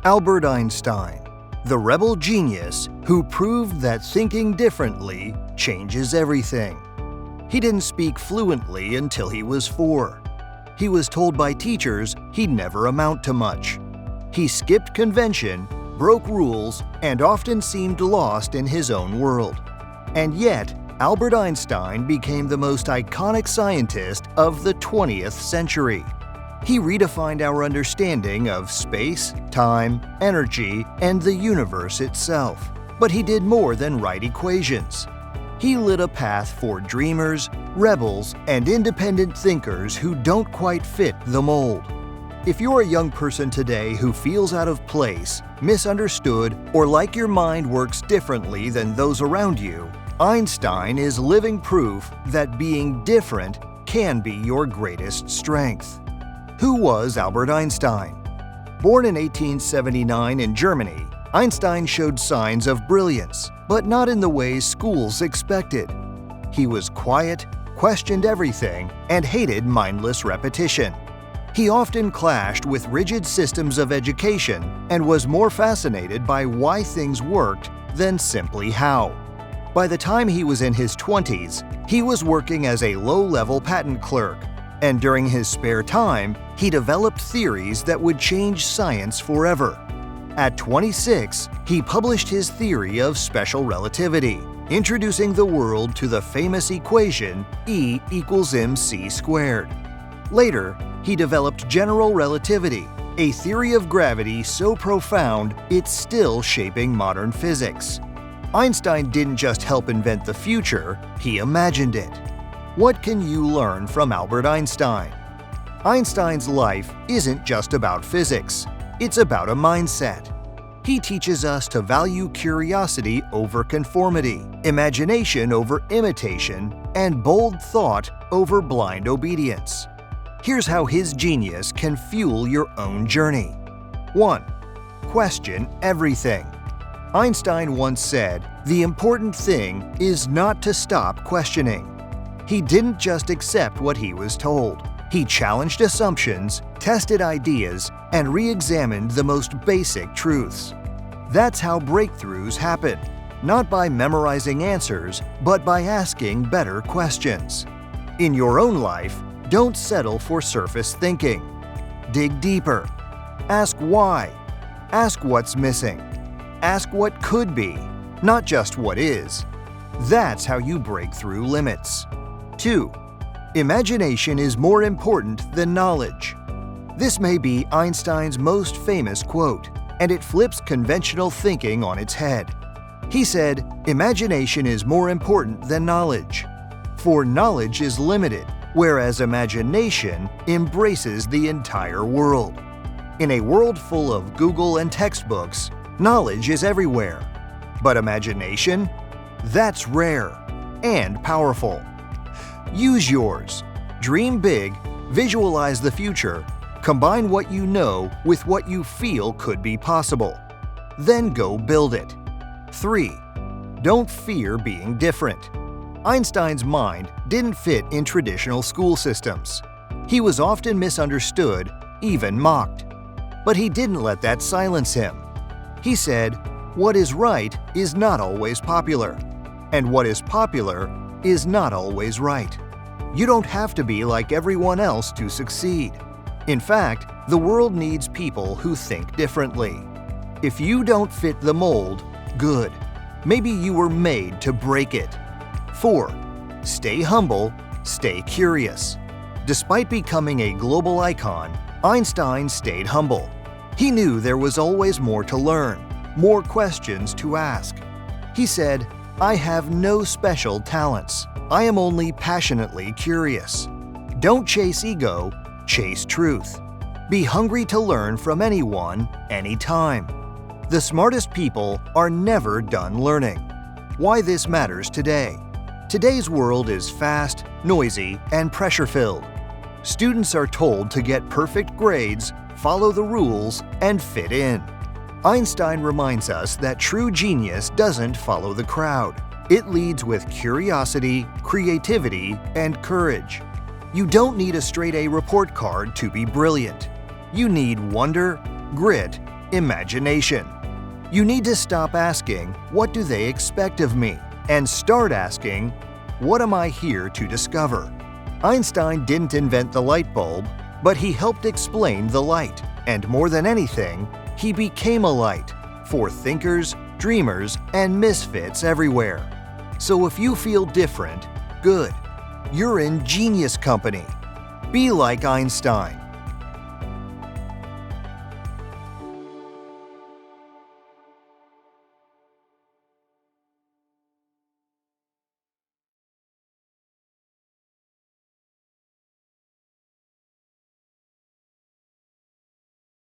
Albert Einstein, the rebel genius who proved that thinking differently changes everything. He didn't speak fluently until he was 4. He was told by teachers he'd never amount to much. He skipped convention, broke rules, and often seemed lost in his own world. And yet, Albert Einstein became the most iconic scientist of the 20th century. He redefined our understanding of space, time, energy, and the universe itself. But he did more than write equations. He lit a path for dreamers, rebels, and independent thinkers who don't quite fit the mold. If you're a young person today who feels out of place, misunderstood, or like your mind works differently than those around you, Einstein is living proof that being different can be your greatest strength. Who was Albert Einstein? Born in 1879 in Germany, Einstein showed signs of brilliance, but not in the ways schools expected. He was quiet, questioned everything, and hated mindless repetition. He often clashed with rigid systems of education and was more fascinated by why things worked than simply how. By the time he was in his 20s, he was working as a low-level patent clerk, and during his spare time, he developed theories that would change science forever. At 26, he published his theory of special relativity, introducing the world to the famous equation E equals mc squared. Later, he developed general relativity, a theory of gravity so profound it's still shaping modern physics. Einstein didn't just help invent the future, he imagined it. What can you learn from Albert Einstein? Einstein's life isn't just about physics, it's about a mindset. He teaches us to value curiosity over conformity, imagination over imitation, and bold thought over blind obedience. Here's how his genius can fuel your own journey. 1. Question everything. Einstein once said, "The important thing is not to stop questioning." He didn't just accept what he was told. He challenged assumptions, tested ideas, and re-examined the most basic truths. That's how breakthroughs happen, not by memorizing answers, but by asking better questions. In your own life, don't settle for surface thinking. Dig deeper. Ask why. Ask what's missing. Ask what could be, not just what is. That's how you break through limits. 2. Imagination is more important than knowledge. This may be Einstein's most famous quote, and it flips conventional thinking on its head. He said, "Imagination is more important than knowledge, for knowledge is limited, whereas imagination embraces the entire world." In a world full of Google and textbooks, knowledge is everywhere. But imagination? That's rare and powerful. Use yours. Dream big, visualize the future, combine what you know with what you feel could be possible. Then go build it. 3. Don't fear being different. Einstein's mind didn't fit in traditional school systems. He was often misunderstood, even mocked. But he didn't let that silence him. He said, "What is right is not always popular, and what is popular is not always right." You don't have to be like everyone else to succeed. In fact, the world needs people who think differently. If you don't fit the mold, good. Maybe you were made to break it. 4. Stay humble, stay curious. Despite becoming a global icon, Einstein stayed humble. He knew there was always more to learn, more questions to ask. He said, "I have no special talents. I am only passionately curious." Don't chase ego, chase truth. Be hungry to learn from anyone, anytime. The smartest people are never done learning. Why this matters today. Today's world is fast, noisy, and pressure-filled. Students are told to get perfect grades, follow the rules, and fit in. Einstein reminds us that true genius doesn't follow the crowd. It leads with curiosity, creativity, and courage. You don't need a straight-A report card to be brilliant. You need wonder, grit, Imagination. You need to stop asking, "What do they expect of me?" and start asking, "What am I here to discover?" Einstein didn't invent the light bulb, but he helped explain the light. And more than anything, he became a light for thinkers, dreamers, and misfits everywhere. So if you feel different, good. You're in genius company. Be like Einstein.